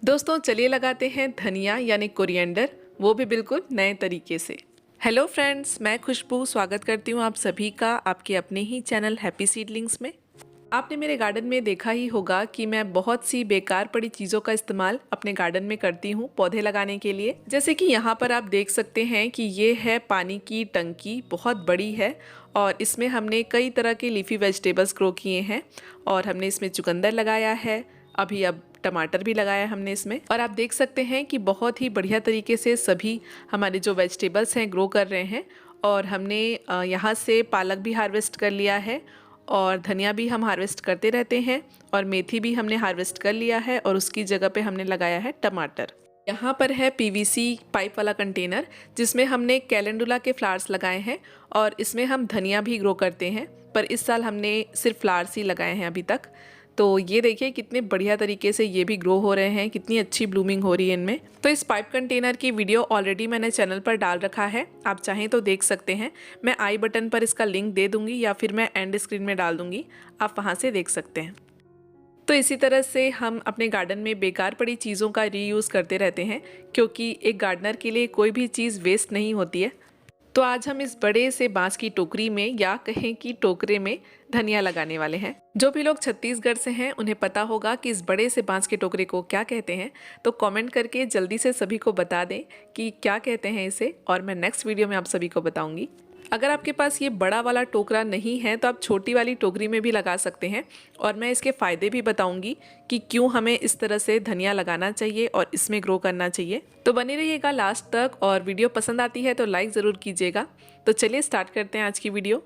दोस्तों चलिए लगाते हैं धनिया यानी कोरिएंडर, वो भी बिल्कुल नए तरीके से। हेलो फ्रेंड्स, मैं खुशबू स्वागत करती हूँ आप सभी का आपके अपने ही चैनल हैप्पी सीडलिंग्स में। आपने मेरे गार्डन में देखा ही होगा कि मैं बहुत सी बेकार पड़ी चीज़ों का इस्तेमाल अपने गार्डन में करती हूँ पौधे लगाने के लिए। जैसे कि यहाँ पर आप देख सकते हैं कि ये है पानी की टंकी, बहुत बड़ी है और इसमें हमने कई तरह के लीफी वेजिटेबल्स ग्रो किए हैं और हमने इसमें चुकंदर लगाया है, अभी अब टमाटर भी लगाया हमने इसमें। और आप देख सकते हैं कि बहुत ही बढ़िया तरीके से सभी हमारे जो वेजिटेबल्स हैं ग्रो कर रहे हैं। और हमने यहाँ से पालक भी हार्वेस्ट कर लिया है और धनिया भी हम हार्वेस्ट करते रहते हैं और मेथी भी हमने हार्वेस्ट कर लिया है और उसकी जगह पे हमने लगाया है टमाटर। यहाँ पर है पीवीसी पाइप वाला कंटेनर जिसमें हमने कैलेंडुला के फ्लावर्स लगाए हैं और इसमें हम धनिया भी ग्रो करते हैं, पर इस साल हमने सिर्फ फ्लावर्स ही लगाए हैं अभी तक। तो ये देखिए कितने बढ़िया तरीके से ये भी ग्रो हो रहे हैं, कितनी अच्छी ब्लूमिंग हो रही है इनमें। तो इस पाइप कंटेनर की वीडियो ऑलरेडी मैंने चैनल पर डाल रखा है, आप चाहें तो देख सकते हैं। मैं आई बटन पर इसका लिंक दे दूंगी या फिर मैं एंड स्क्रीन में डाल दूंगी, आप वहाँ से देख सकते हैं। तो इसी तरह से हम अपने गार्डन में बेकार पड़ी चीज़ों का रीयूज़ करते रहते हैं, क्योंकि एक गार्डनर के लिए कोई भी चीज़ वेस्ट नहीं होती है। तो आज हम इस बड़े से बांस की टोकरी में या कहें कि टोकरे में धनिया लगाने वाले हैं। जो भी लोग छत्तीसगढ़ से हैं उन्हें पता होगा कि इस बड़े से बांस के टोकरे को क्या कहते हैं, तो कमेंट करके जल्दी से सभी को बता दें कि क्या कहते हैं इसे, और मैं नेक्स्ट वीडियो में आप सभी को बताऊंगी। अगर आपके पास ये बड़ा वाला टोकरा नहीं है तो आप छोटी वाली टोकरी में भी लगा सकते हैं और मैं इसके फ़ायदे भी बताऊंगी कि क्यों हमें इस तरह से धनिया लगाना चाहिए और इसमें ग्रो करना चाहिए। तो बने रहिएगा लास्ट तक और वीडियो पसंद आती है तो लाइक ज़रूर कीजिएगा। तो चलिए स्टार्ट करते हैं आज की वीडियो।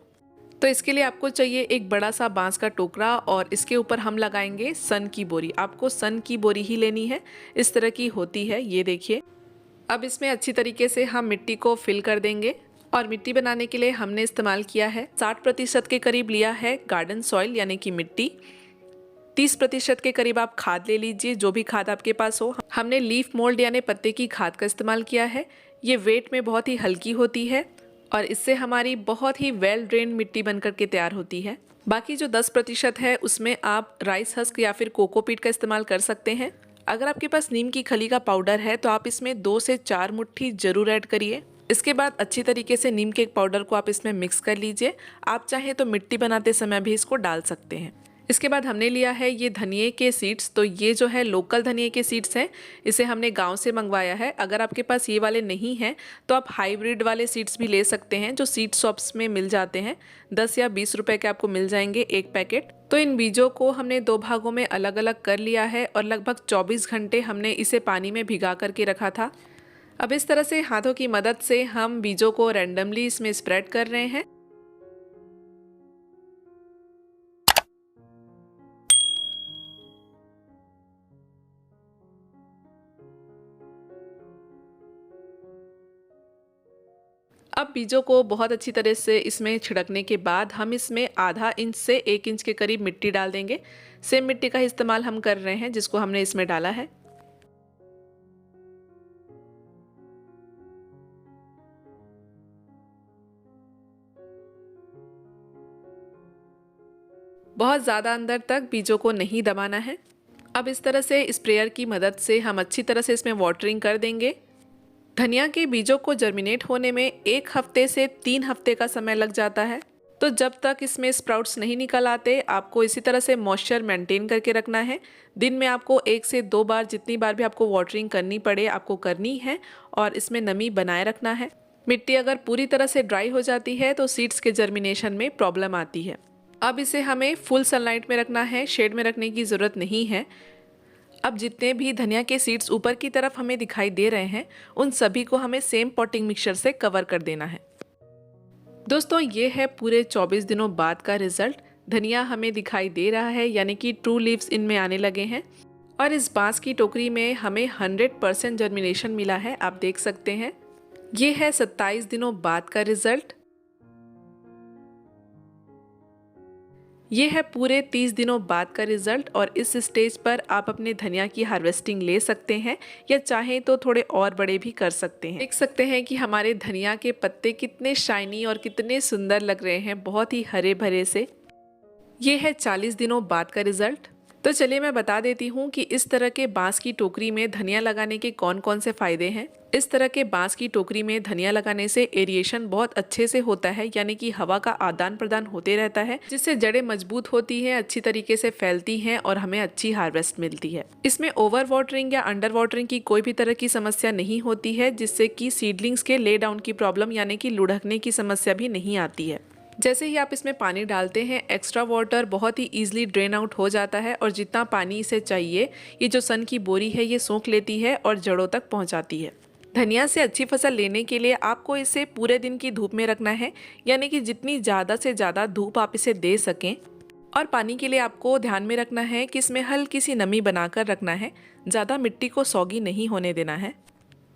तो इसके लिए आपको चाहिए एक बड़ा सा बांस का टोकरा और इसके ऊपर हम लगाएंगे सन की बोरी। आपको सन की बोरी ही लेनी है, इस तरह की होती है, ये देखिए। अब इसमें अच्छी तरीके से हम मिट्टी को फिल कर देंगे और मिट्टी बनाने के लिए हमने इस्तेमाल किया है 60% के करीब लिया है गार्डन सॉइल यानी कि मिट्टी। 30% के करीब आप खाद ले लीजिए, जो भी खाद आपके पास हो। हमने लीफ मोल्ड यानी पत्ते की खाद का इस्तेमाल किया है। ये वेट में बहुत ही हल्की होती है और इससे हमारी बहुत ही वेल ड्रेन मिट्टी बनकर के तैयार होती है। बाकी जो 10% है उसमें आप राइस हस्क या फिर कोकोपीट का इस्तेमाल कर सकते हैं। अगर आपके पास नीम की खली का पाउडर है तो आप इसमें 2 से 4 मुट्ठी जरूर ऐड करिए। इसके बाद अच्छी तरीके से नीम के पाउडर को आप इसमें मिक्स कर लीजिए। आप चाहें तो मिट्टी बनाते समय भी इसको डाल सकते हैं। इसके बाद हमने लिया है ये धनिए के सीड्स। तो ये जो है लोकल धनिए के सीड्स हैं, इसे हमने गांव से मंगवाया है। अगर आपके पास ये वाले नहीं हैं तो आप हाइब्रिड वाले सीड्स भी ले सकते हैं जो सीड शॉप्स में मिल जाते हैं। 10 या 20 रुपए के आपको मिल जाएंगे एक पैकेट। तो इन बीजों को हमने 2 भागों में अलग अलग कर लिया है और लगभग 24 घंटे हमने इसे पानी में भिगा करके रखा था। अब इस तरह से हाथों की मदद से हम बीजों को रैंडमली इसमें स्प्रेड कर रहे हैं। अब बीजों को बहुत अच्छी तरह से इसमें छिड़कने के बाद हम इसमें आधा इंच से 1 इंच के करीब मिट्टी डाल देंगे। सेम मिट्टी का इस्तेमाल हम कर रहे हैं जिसको हमने इसमें डाला है। बहुत ज़्यादा अंदर तक बीजों को नहीं दबाना है। अब इस तरह से स्प्रेयर की मदद से हम अच्छी तरह से इसमें वाटरिंग कर देंगे। धनिया के बीजों को जर्मिनेट होने में 1 हफ्ते से 3 हफ्ते का समय लग जाता है। तो जब तक इसमें स्प्राउट्स नहीं निकल आते आपको इसी तरह से मॉइस्चर मेंटेन करके रखना है। दिन में आपको 1 से 2 बार, जितनी बार भी आपको वाटरिंग करनी पड़े आपको करनी है और इसमें नमी बनाए रखना है। मिट्टी अगर पूरी तरह से ड्राई हो जाती है तो सीड्स के जर्मिनेशन में प्रॉब्लम आती है। अब इसे हमें फुल सनलाइट में रखना है, शेड में रखने की ज़रूरत नहीं है। अब जितने भी धनिया के सीड्स ऊपर की तरफ हमें दिखाई दे रहे हैं उन सभी को हमें सेम पॉटिंग मिक्सचर से कवर कर देना है। दोस्तों ये है पूरे 24 दिनों बाद का रिजल्ट। धनिया हमें दिखाई दे रहा है, यानी कि ट्रू लीव्स इनमें आने लगे हैं और इस बांस की टोकरी में हमें 100% जर्मिनेशन मिला है, आप देख सकते हैं। ये है 27 दिनों बाद का रिजल्ट। ये है पूरे 30 दिनों बाद का रिजल्ट और इस स्टेज पर आप अपने धनिया की हार्वेस्टिंग ले सकते हैं या चाहें तो थोड़े और बड़े भी कर सकते हैं। देख सकते हैं कि हमारे धनिया के पत्ते कितने शाइनी और कितने सुंदर लग रहे हैं, बहुत ही हरे भरे से। ये है 40 दिनों बाद का रिजल्ट। तो चलिए मैं बता देती हूँ कि इस तरह के बांस की टोकरी में धनिया लगाने के कौन कौन से फायदे हैं। इस तरह के बांस की टोकरी में धनिया लगाने से एरिएशन बहुत अच्छे से होता है, यानी कि हवा का आदान प्रदान होते रहता है, जिससे जड़ें मजबूत होती हैं, अच्छी तरीके से फैलती हैं और हमें अच्छी हार्वेस्ट मिलती है। इसमें ओवर वाटरिंग या अंडर वाटरिंग की कोई भी तरह की समस्या नहीं होती है, जिससे कि सीडलिंग्स के ले डाउन की प्रॉब्लम यानी कि लुढ़कने की समस्या भी नहीं आती है। जैसे ही आप इसमें पानी डालते हैं, एक्स्ट्रा वाटर बहुत ही ईजिली ड्रेन आउट हो जाता है और जितना पानी इसे चाहिए ये जो सन की बोरी है ये सोख लेती है और जड़ों तक पहुंचाती है। धनिया से अच्छी फसल लेने के लिए आपको इसे पूरे दिन की धूप में रखना है, यानी कि जितनी ज़्यादा से ज़्यादा धूप आप इसे दे सकें। और पानी के लिए आपको ध्यान में रखना है कि इसमें हल्की सी नमी बनाकर रखना है, ज़्यादा मिट्टी को सौगी नहीं होने देना है।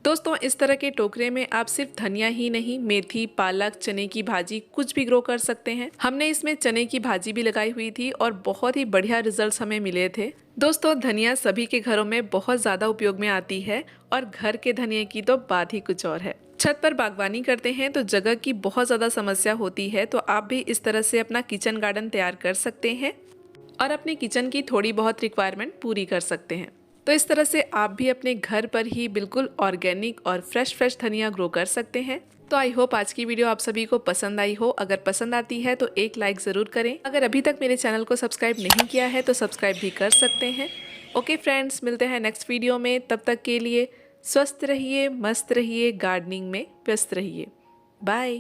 दोस्तों, इस तरह के टोकरे में आप सिर्फ धनिया ही नहीं, मेथी, पालक, चने की भाजी कुछ भी ग्रो कर सकते हैं। हमने इसमें चने की भाजी भी लगाई हुई थी और बहुत ही बढ़िया रिजल्ट्स हमें मिले थे। दोस्तों, धनिया सभी के घरों में बहुत ज़्यादा उपयोग में आती है और घर के धनिया की तो बात ही कुछ और है। छत पर बागवानी करते हैं तो जगह की बहुत ज़्यादा समस्या होती है, तो आप भी इस तरह से अपना किचन गार्डन तैयार कर सकते हैं और अपने किचन की थोड़ी बहुत रिक्वायरमेंट पूरी कर सकते हैं। तो इस तरह से आप भी अपने घर पर ही बिल्कुल ऑर्गेनिक और फ्रेश धनिया ग्रो कर सकते हैं। तो आई होप आज की वीडियो आप सभी को पसंद आई हो। अगर पसंद आती है तो एक लाइक ज़रूर करें। अगर अभी तक मेरे चैनल को सब्सक्राइब नहीं किया है तो सब्सक्राइब भी कर सकते हैं। ओके फ्रेंड्स, मिलते हैं नेक्स्ट वीडियो में। तब तक के लिए स्वस्थ रहिए, मस्त रहिए, गार्डनिंग में व्यस्त रहिए। बाय।